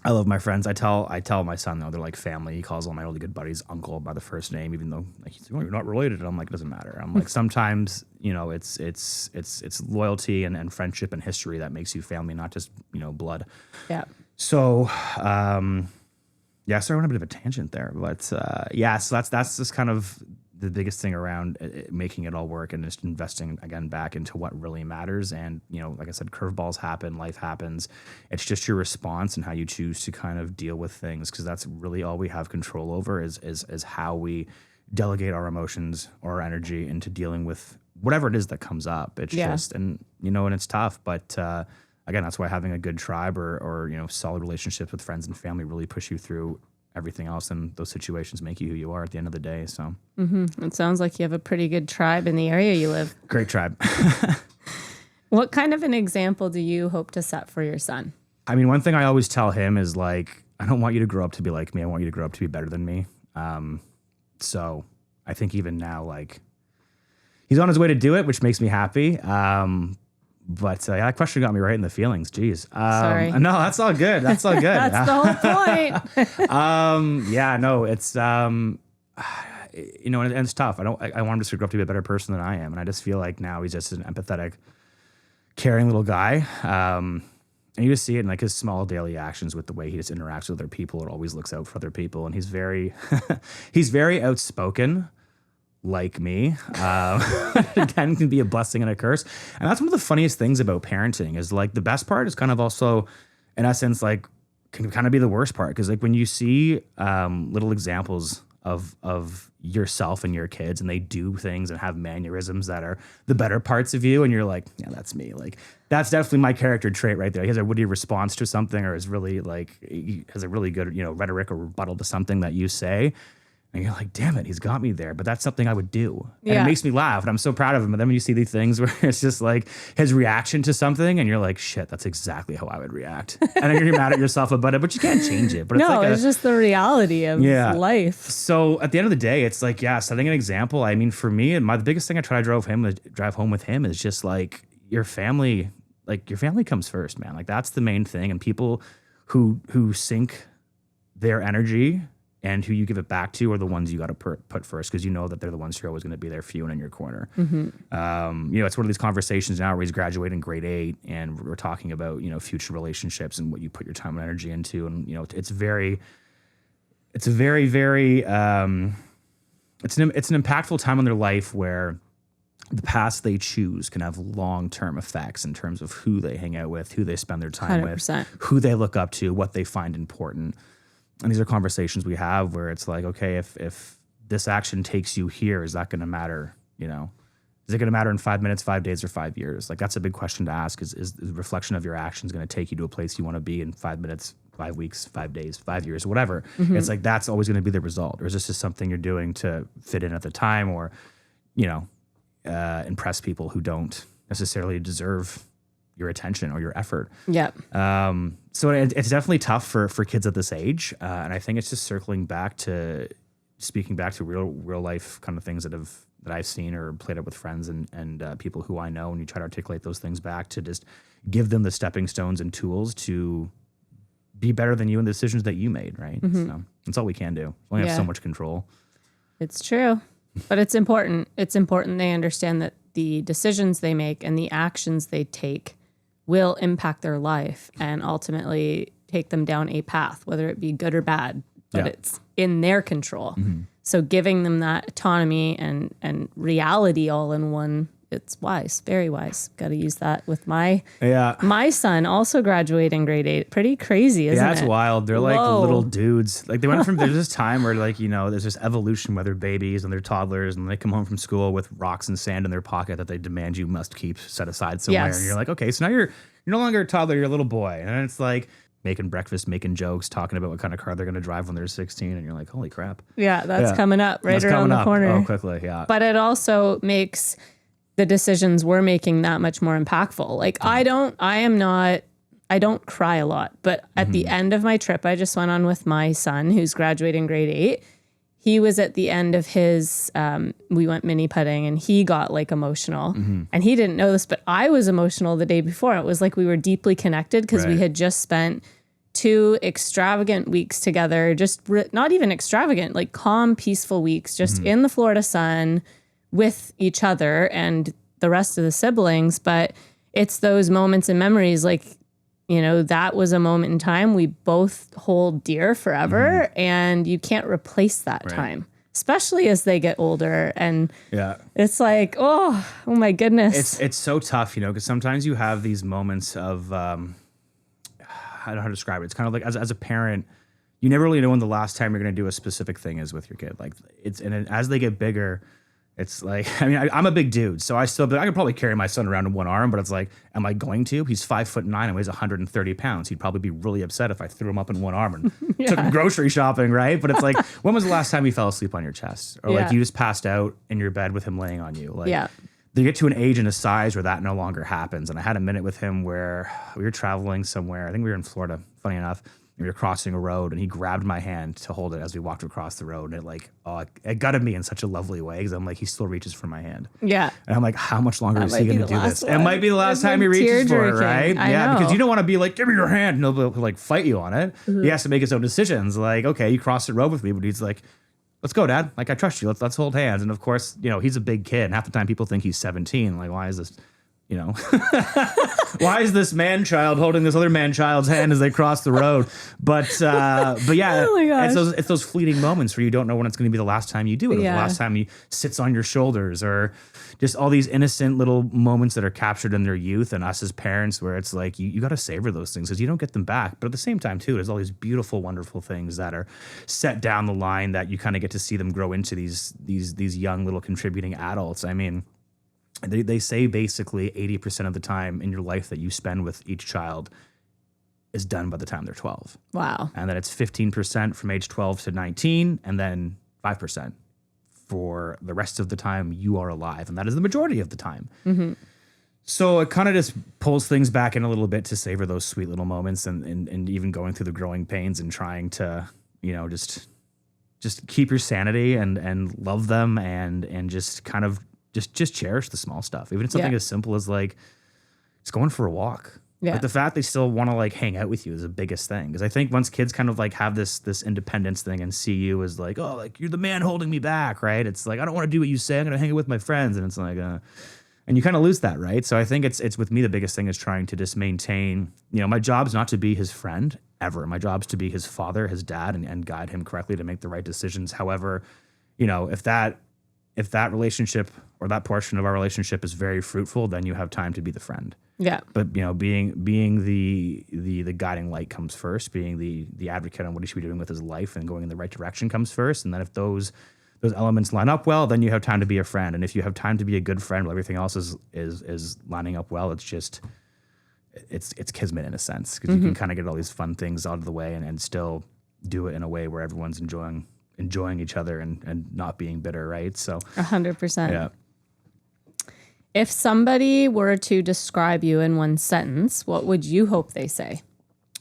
B: I love my friends. I tell my son, though, they're like family. He calls all my really good buddies uncle by the first name, even though like, he's like, you're not related. And I'm like, it doesn't matter. I'm like, sometimes, it's loyalty and friendship and history that makes you family, not just, blood.
A: Yeah.
B: So, sorry, I went a bit of a tangent there, but so that's just kind of the biggest thing around making it all work and just investing again back into what really matters. And, you know, like I said, curveballs happen, life happens. It's just your response and how you choose to kind of deal with things. Cause that's really all we have control over is how we delegate our emotions or our energy into dealing with whatever it is that comes up. It's just, and you know, and it's tough, but, again, that's why having a good tribe or, you know, solid relationships with friends and family really push you through everything else, and those situations make you who you are at the end of the day. So
A: It sounds like you have a pretty good tribe in the area you live.
B: great tribe.
A: What kind of an example do you hope to set for your son?
B: I mean, one thing I always tell him is like, I don't want you to grow up to be like me. I want you to grow up to be better than me. So I think even now, like, he's on his way to do it, which makes me happy. But that question got me right in the feelings. Jeez.
A: Sorry.
B: No, that's all good. That's all good.
A: That's the whole point.
B: Yeah, no, it's, you know, and it's tough. I want him to grow up to be a better person than I am. And I just feel like now he's just an empathetic, caring little guy. And you just see it in like his small daily actions with the way he just interacts with other people or always looks out for other people. And he's very, he's very outspoken. Like me, again, can be a blessing and a curse. And that's one of the funniest things about parenting is like the best part is kind of also, in essence, like can kind of be the worst part. Cause like when you see little examples of yourself and your kids and they do things and have mannerisms that are the better parts of you. And you're like, yeah, that's me. Like that's definitely my character trait right there. He has a witty response to something or is really like, he has a really good, you know, rhetoric or rebuttal to something that you say. And you're like, damn it, he's got me there. But that's something I would do. And it makes me laugh. And I'm so proud of him. But then when you see these things where it's just like his reaction to something and you're like, shit, that's exactly how I would react. And then you're mad at yourself about it, but you can't change it. But it's
A: No,
B: like
A: it's just the reality of life.
B: So at the end of the day, it's like, yeah, setting an example. I mean, for me, the biggest thing I try to drive home with him is just like your family comes first, man. Like that's the main thing. And people who sink their energy and who you give it back to are the ones you got to put first because you know that they're the ones who are always going to be there for you and in your corner. You know, it's one of these conversations now where he's graduating grade 8 and we're talking about, you know, future relationships and what you put your time and energy into. And, you know, it's an impactful time in their life where the paths they choose can have long-term effects in terms of who they hang out with, who they spend their time
A: 100%.
B: with, who they look up to, what they find important. And these are conversations we have where it's like, okay, if this action takes you here, is that going to matter? You know, is it going to matter in 5 minutes, 5 days, or 5 years? Like that's a big question to ask. Is the reflection of your actions going to take you to a place you want to be in 5 minutes, 5 weeks, 5 days, 5 years, whatever? It's like that's always going to be the result. Or is this just something you're doing to fit in at the time, or you know, impress people who don't necessarily deserve your attention or your effort?
A: Yep.
B: So it's definitely tough for kids at this age. And I think it's just speaking back to real life kind of things that I've seen or played out with friends and people who I know, and you try to articulate those things back to just give them the stepping stones and tools to be better than you in the decisions that you made. Right. So that's all we can do. We only have so much control.
A: It's true, but it's important. It's important they understand that the decisions they make and the actions they take will impact their life and ultimately take them down a path, whether it be good or bad, but it's in their control. So giving them that autonomy and reality all in one, it's wise, very wise. Got to use that with my son also graduating grade 8. Pretty crazy, isn't it?
B: Yeah, it's wild. They're like
A: Whoa.
B: little dudes. Like they went from, there's this time where like, you know, there's this evolution where they're babies and they're toddlers and they come home from school with rocks and sand in their pocket that they demand you must keep set aside somewhere.
A: Yes.
B: And you're like, okay, so now you're no longer a toddler, you're a little boy. And it's like making breakfast, making jokes, talking about what kind of car they're going to drive when they're 16. And you're like, holy crap.
A: Yeah, that's coming up right
B: That's
A: around
B: coming
A: the
B: up.
A: corner.
B: Oh, quickly, yeah.
A: But it also makes the decisions we're making that much more impactful. Like I don't cry a lot, but at the end of my trip I just went on with my son who's graduating grade 8, he was at the end of his, we went mini putting and he got like emotional and he didn't know this, but I was emotional the day before. It was like we were deeply connected because we had just spent 2 extravagant weeks together, just not even extravagant, like calm, peaceful weeks, just in the Florida sun with each other and the rest of the siblings. But it's those moments and memories, like, you know, that was a moment in time we both hold dear forever and you can't replace that time. especially as they get older. And
B: Yeah.
A: it's like, oh my goodness.
B: It's so tough, because sometimes you have these moments of, I don't know how to describe it. It's kind of like as a parent, you never really know when the last time you're going to do a specific thing is with your kid. Like as they get bigger, it's like, I'm a big dude, so I could probably carry my son around in one arm, but it's like, am I going to? He's 5'9" and weighs 130 pounds. He'd probably be really upset if I threw him up in one arm and took him grocery shopping, right? But it's like, when was the last time you fell asleep on your chest? Or like you just passed out in your bed with him laying on you? Like, they get to an age and a size where that no longer happens. And I had a minute with him where we were traveling somewhere. I think we were in Florida, funny enough. We were crossing a road and he grabbed my hand to hold it as we walked across the road. And it gutted me in such a lovely way because I'm like, he still reaches for my hand. Yeah. And I'm like, how much longer is he going to do this? It might be the last time he reaches for it, right? Yeah, because you don't want to be like, give me your hand. And he'll like fight you on it. Mm-hmm. He has to make his own decisions. Like, okay, you crossed the road with me, but he's like, let's go, Dad. Like, I trust you. Let's hold hands. And of course, he's a big kid. And half the time people think he's 17. Like, why is this, why is this man child holding this other man child's hand as they cross the road? But yeah, it's those fleeting moments where you don't know when it's going to be the last time you do it, or the last time he sits on your shoulders, or just all these innocent little moments that are captured in their youth and us as parents, where it's like you got to savor those things because you don't get them back. But at the same time, too, there's all these beautiful, wonderful things that are set down the line that you kind of get to see them grow into these young little contributing adults. I mean, They say basically 80% of the time in your life that you spend with each child is done by the time they're 12. Wow. And that it's 15% from age 12 to 19, and then 5% for the rest of the time you are alive. And that is the majority of the time. Mm-hmm. So it kind of just pulls things back in a little bit to savor those sweet little moments and even going through the growing pains and trying to, just keep your sanity and love them and just kind of just cherish the small stuff. Even something as simple as like just going for a walk. Yeah. Like the fact they still want to like hang out with you is the biggest thing. Because I think once kids kind of like have this independence thing and see you as like, oh, like you're the man holding me back, right? It's like, I don't want to do what you say. I'm going to hang out with my friends. And it's like, and you kind of lose that, right? So I think it's with me, the biggest thing is trying to just maintain, my job's not to be his friend ever. My job's to be his father, his dad, and guide him correctly to make the right decisions. However, if that relationship or that portion of our relationship is very fruitful, then you have time to be the friend. Yeah. But being the guiding light comes first. Being the advocate on what he should be doing with his life and going in the right direction comes first. And then if those elements line up well, then you have time to be a friend. And if you have time to be a good friend while everything else is lining up well, it's just it's kismet in a sense, because you can kind of get all these fun things out of the way and still do it in a way where everyone's enjoying each other and not being bitter, right? So
A: 100%. Yeah. If somebody were to describe you in one sentence, what would you hope they say?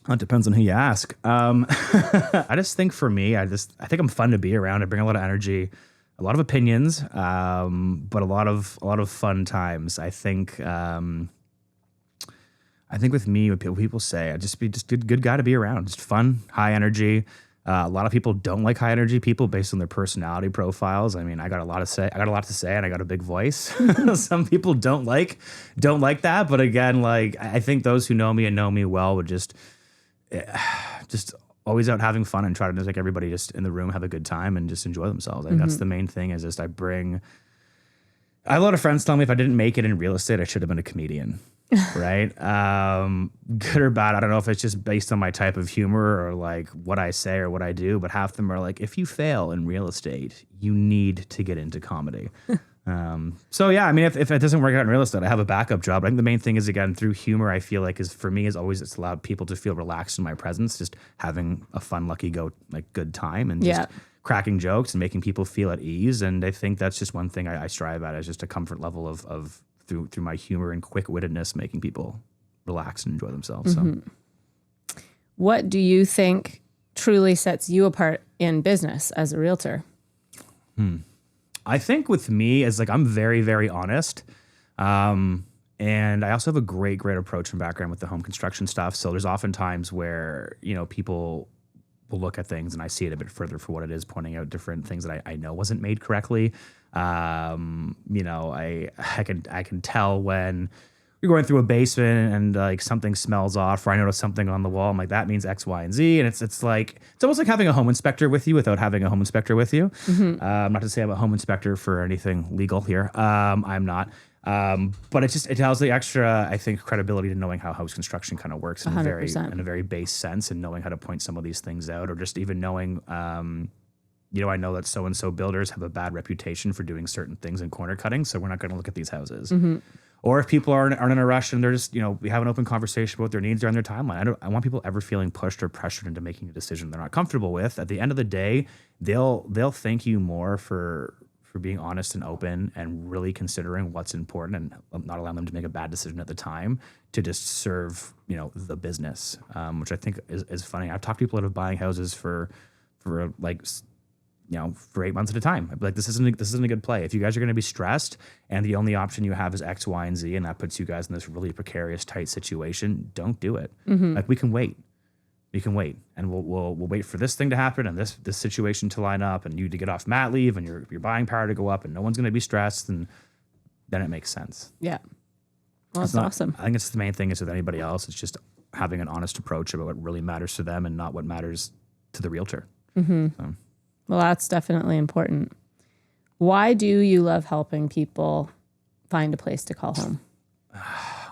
B: Well, it depends on who you ask. I just think for me, I think I'm fun to be around. I bring a lot of energy, a lot of opinions, but a lot of fun times. I think with me, what people say, I'd just be just good guy to be around. Just fun, high energy. A lot of people don't like high energy people based on their personality profiles. I mean, I got a lot to say, and I got a big voice. Some people don't like that. But again, like I think those who know me and know me well would just always out having fun and try to just make everybody just in the room have a good time and just enjoy themselves. I think that's the main thing. Is just I have a lot of friends tell me if I didn't make it in real estate, I should have been a comedian. Right? Good or bad, I don't know if it's just based on my type of humor or like what I say or what I do, but half of them are like, if you fail in real estate, you need to get into comedy. So yeah, I mean, if it doesn't work out in real estate, I have a backup job. I think the main thing is, again, through humor, I feel like for me always it's allowed people to feel relaxed in my presence, just having a fun, good time and just cracking jokes and making people feel at ease. And I think that's just one thing I strive at, is just a comfort level of through my humor and quick-wittedness, making people relax and enjoy themselves. So,
A: what do you think truly sets you apart in business as a realtor?
B: I think with me is I'm very, very honest. And I also have a great approach and background with the home construction stuff. So there's often times where, people will look at things and I see it a bit further for what it is, pointing out different things that I know wasn't made correctly. I can tell when we're going through a basement and like something smells off, or I notice something on the wall. I'm like, that means X, Y, and Z. And it's like, it's almost like having a home inspector with you without having a home inspector with you. Not to say I'm a home inspector for anything legal here. I'm not. But it has the extra, I think, credibility to knowing how house construction kind of works in
A: 100%.
B: a very base sense, and knowing how to point some of these things out, or just even knowing, I know that so-and-so builders have a bad reputation for doing certain things in corner cutting, so we're not going to look at these houses. Or if people aren't in a rush and they're just, we have an open conversation about what their needs are on their timeline. I want people ever feeling pushed or pressured into making a decision they're not comfortable with. At the end of the day, they'll thank you more for being honest and open and really considering what's important and not allowing them to make a bad decision at the time to just serve, the business, which I think is funny. I've talked to people that are buying houses for 8 months at a time. I'd be like, this isn't a good play. If you guys are going to be stressed and the only option you have is X, Y, and Z, and that puts you guys in this really precarious, tight situation, don't do it. Like, we can wait. We can wait, and we'll wait for this thing to happen and this situation to line up, and you to get off mat leave, and your buying power to go up, and no one's going to be stressed, and then it makes sense.
A: Yeah. Well, that's awesome.
B: I think it's the main thing is with anybody else. It's just having an honest approach about what really matters to them and not what matters to the realtor. So.
A: Well, that's definitely important. Why do you love helping people find a place to call home?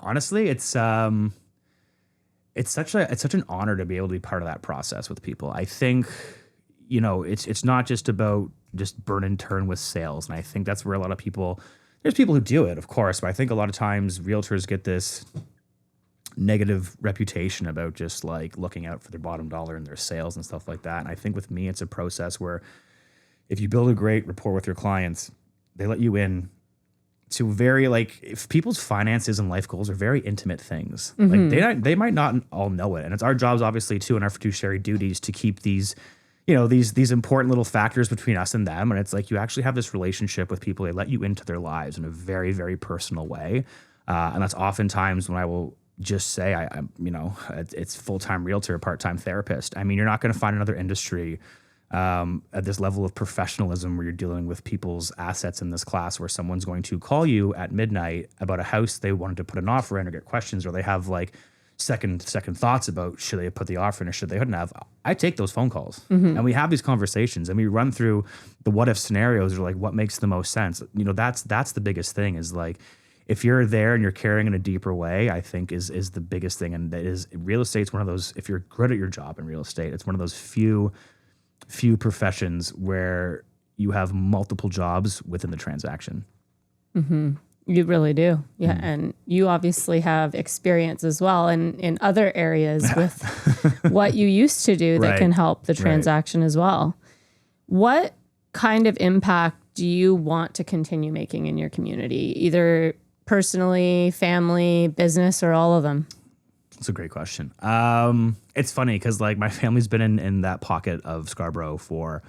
B: Honestly, it's such an honor to be able to be part of that process with people. I think, it's not just about just burn and turn with sales. And I think that's where a lot of people, there's people who do it, of course, but I think a lot of times realtors get this negative reputation about just like looking out for their bottom dollar and their sales and stuff like that. And I think with me, it's a process where if you build a great rapport with your clients, they let you in to very, like, if people's finances and life goals are very intimate things, like they might not all know it. And it's our jobs, obviously, too, in our fiduciary duties to keep these, these important little factors between us and them. And it's like, you actually have this relationship with people. They let you into their lives in a very, very personal way. And that's oftentimes when I will just say, it's full-time realtor, part-time therapist. I mean, you're not going to find another industry at this level of professionalism where you're dealing with people's assets in this class, where someone's going to call you at midnight about a house they wanted to put an offer in or get questions, or they have like second thoughts about should they put the offer in or should they couldn't have. I take those phone calls and we have these conversations and we run through the what if scenarios, or like what makes the most sense. That's the biggest thing is like, if you're there and you're caring in a deeper way, I think is the biggest thing. And that is, real estate's one of those, if you're good at your job in real estate, it's one of those few professions where you have multiple jobs within the transaction.
A: You really do. Yeah. And you obviously have experience as well in other areas with what you used to do that
B: Right.
A: can help the transaction as well. What kind of impact do you want to continue making in your community, either personally, family, business, or all of them?
B: That's a great question. It's funny because like my family's been in that pocket of Scarborough for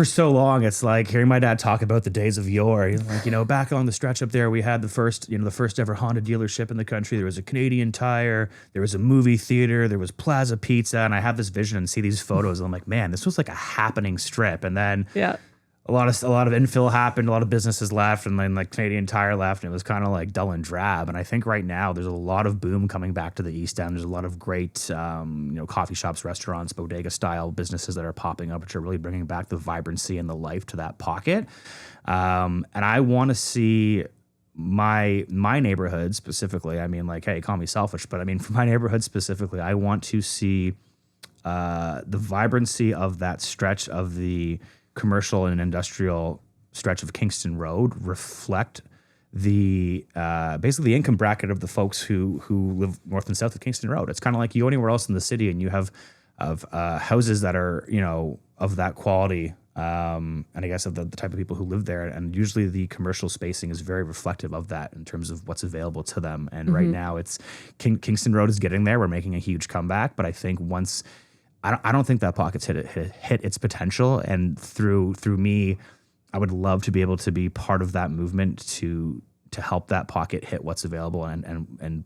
B: so long. It's like hearing my dad talk about the days of yore. He's like, back on the stretch up there, we had the first ever Honda dealership in the country. There was a Canadian Tire, there was a movie theater, there was Plaza Pizza, and I have this vision and see these photos, and I'm like, man, this was like a happening strip. And then a lot of infill happened, a lot of businesses left, and then like Canadian Tire left, and it was kind of like dull and drab. And I think right now there's a lot of boom coming back to the East End. There's a lot of great, coffee shops, restaurants, bodega style businesses that are popping up, which are really bringing back the vibrancy and the life to that pocket. And I want to see my neighborhood specifically. I mean, like, hey, call me selfish, but I mean, for my neighborhood specifically, I want to see the vibrancy of that stretch of the commercial and industrial stretch of Kingston Road reflect the basically the income bracket of the folks who live north and south of Kingston Road. It's kind of like you go anywhere else in the city and you have houses that are of that quality, and I guess of the type of people who live there. And usually the commercial spacing is very reflective of that in terms of what's available to them. And right now it's Kingston Road is getting there. We're making a huge comeback, but I think once. I don't think that pocket's hit its potential, and through me, I would love to be able to be part of that movement to help that pocket hit what's available and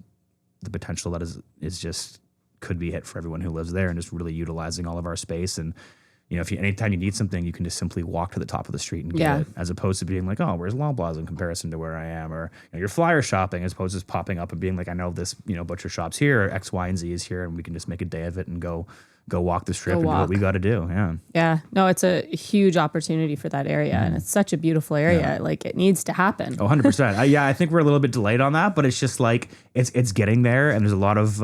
B: the potential that is just could be hit for everyone who lives there, and just really utilizing all of our space and You know, if you, anytime you need something, you can just simply walk to the top of the street and get
A: Yeah.
B: it, as opposed to being like, oh, where's Loblaws in comparison to where I am? Or you're flyer shopping as opposed to just popping up and being like, I know this, butcher shop's here, or X, Y, and Z is here, and we can just make a day of it and go walk the strip and do what we got to do. Yeah.
A: Yeah. No, it's a huge opportunity for that area. And it's such a beautiful area. Like it needs to happen.
B: Oh, 100%. Yeah, I think we're a little bit delayed on that, but it's just like it's getting there, and there's a lot of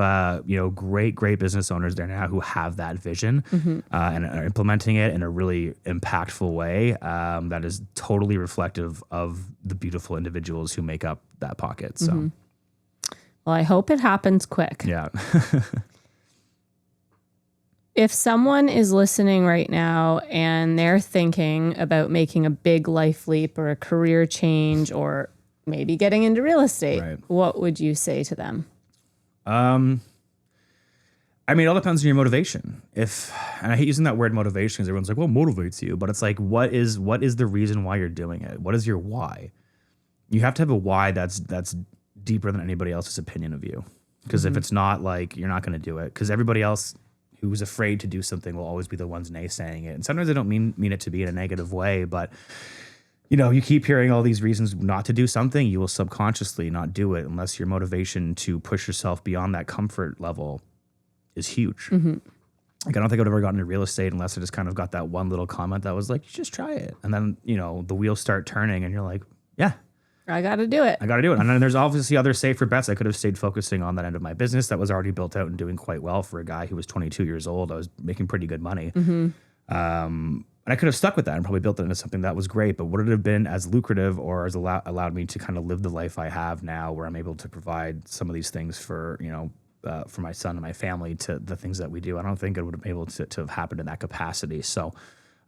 B: great business owners there now who have that vision and are implementing it in a really impactful way that is totally reflective of the beautiful individuals who make up that pocket. So,
A: Well, I hope it happens quick.
B: yeah.
A: If someone is listening right now and they're thinking about making a big life leap or a career change or maybe getting into real estate,
B: Right.
A: what would you say to them?
B: I mean, it all depends on your motivation. And I hate using that word motivation because everyone's like, "What motivates you?" But it's like, what is the reason why you're doing it? What is your why? You have to have a why that's deeper than anybody else's opinion of you. Because if it's not, like, you're not going to do it. Because everybody else who's afraid to do something will always be the ones naysaying it. And sometimes I don't mean it to be in a negative way, but you keep hearing all these reasons not to do something, you will subconsciously not do it unless your motivation to push yourself beyond that comfort level is huge. Like, I don't think I've ever gotten into real estate unless I just kind of got that one little comment that was like, you just try it. And then, the wheels start turning and you're like, yeah,
A: I got to do it.
B: I got to do it. And then there's obviously other safer bets. I could have stayed focusing on that end of my business that was already built out and doing quite well for a guy who was 22 years old. I was making pretty good money. And I could have stuck with that and probably built it into something that was great. But would it have been as lucrative or as allowed me to kind of live the life I have now, where I'm able to provide some of these things for my son and my family, to the things that we do? I don't think it would have been able to have happened in that capacity. So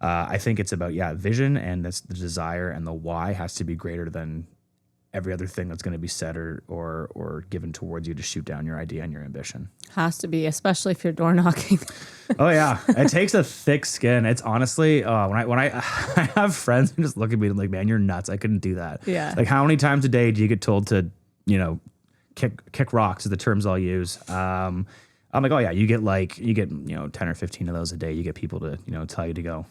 B: I think it's about, vision, and that's the desire, and the why has to be greater than every other thing that's going to be said or given towards you to shoot down your idea and your ambition.
A: Has to be, especially if you're door knocking.
B: Oh yeah, it takes a thick skin. It's honestly, when I have friends who just look at me and like, man, you're nuts. I couldn't do that.
A: Yeah.
B: Like, how many times a day do you get told to, kick rocks? Is the terms I'll use. I'm like, oh yeah, you get 10 or 15 of those a day. You get people to tell you to go,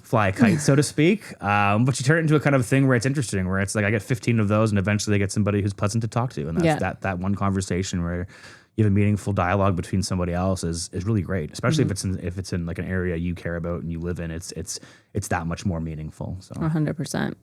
B: fly a kite, so to speak. But you turn it into a kind of thing where it's interesting, where it's like, I get 15 of those and eventually I get somebody who's pleasant to talk to. And that's that one conversation where you have a meaningful dialogue between somebody else is really great, especially if it's in like an area you care about and you live in. It's that much more meaningful. So
A: 100%.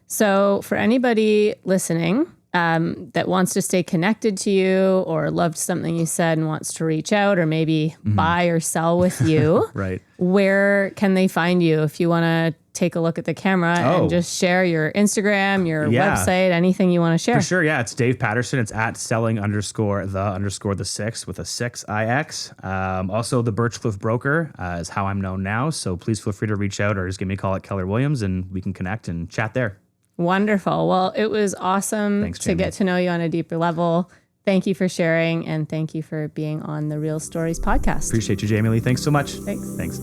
A: So for anybody listening that wants to stay connected to you or loved something you said and wants to reach out or maybe buy or sell with you,
B: right.
A: Where can they find you if you want to take a look at the camera and just share your Instagram, your website, anything you want to share?
B: For sure, yeah. It's Dave Patterson. It's at selling_the 6 with a 6IX. Also, the Birchcliff Broker is how I'm known now. So please feel free to reach out or just give me a call at Keller Williams and we can connect and chat there.
A: Wonderful. Well, it was awesome
B: Thanks,
A: to get to know you on a deeper level. Thank you for sharing, and thank you for being on the Real Stories podcast.
B: Appreciate you, Jamie Lee. Thanks so much.
A: Thanks.
B: Thanks.